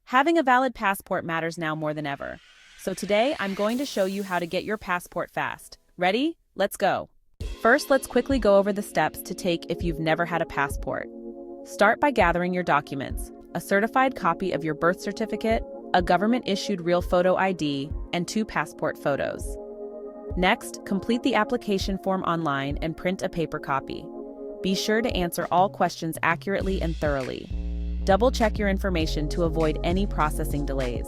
Having a valid passport matters now more than ever. So today, I'm going to show you how to get your passport fast. Ready? Let's go. First, let's quickly go over the steps to take if you've never had a passport. Start by gathering your documents: a certified copy of your birth certificate, a government-issued real photo ID, and 2 passport photos. Next, complete the application form online and print a paper copy. Be sure to answer all questions accurately and thoroughly. Double-check your information to avoid any processing delays.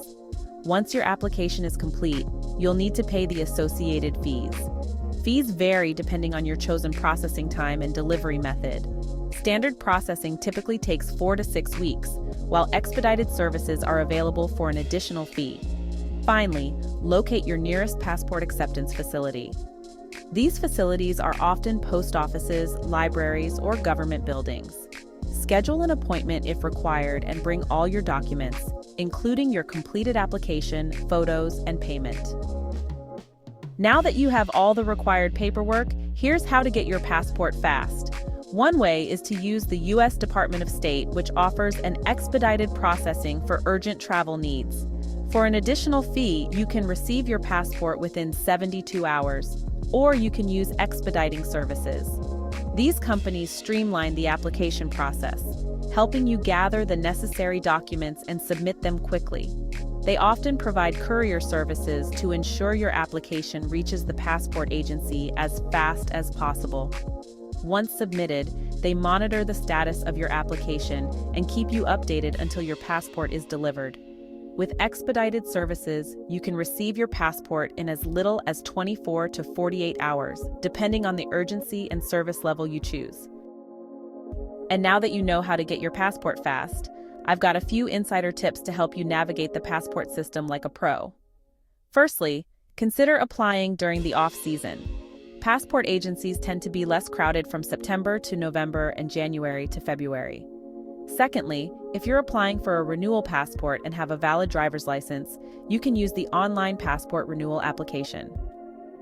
Once your application is complete, you'll need to pay the associated fees. Fees vary depending on your chosen processing time and delivery method. Standard processing typically takes 4 to 6 weeks, while expedited services are available for an additional fee. Finally, locate your nearest passport acceptance facility. These facilities are often post offices, libraries, or government buildings. Schedule an appointment if required and bring all your documents, including your completed application, photos, and payment. Now that you have all the required paperwork, here's how to get your passport fast. One way is to use the U.S. Department of State, which offers an expedited processing for urgent travel needs. For an additional fee, you can receive your passport within 72 hours, or you can use expediting services. These companies streamline the application process, helping you gather the necessary documents and submit them quickly. They often provide courier services to ensure your application reaches the passport agency as fast as possible. Once submitted, they monitor the status of your application and keep you updated until your passport is delivered. With expedited services, you can receive your passport in as little as 24 to 48 hours, depending on the urgency and service level you choose. And now that you know how to get your passport fast, I've got a few insider tips to help you navigate the passport system like a pro. Firstly, consider applying during the off-season. Passport agencies tend to be less crowded from September to November and January to February. Secondly, if you're applying for a renewal passport and have a valid driver's license, you can use the online passport renewal application.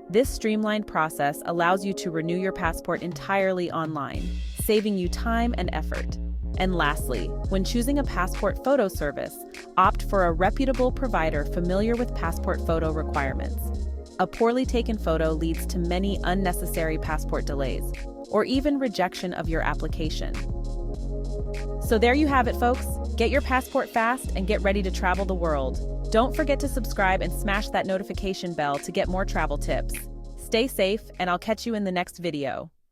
This streamlined process allows you to renew your passport entirely online, saving you time and effort. And lastly, when choosing a passport photo service, opt for a reputable provider familiar with passport photo requirements. A poorly taken photo leads to many unnecessary passport delays, or even rejection of your application. So there you have it, folks. Get your passport fast and get ready to travel the world. Don't forget to subscribe and smash that notification bell to get more travel tips. Stay safe, and I'll catch you in the next video.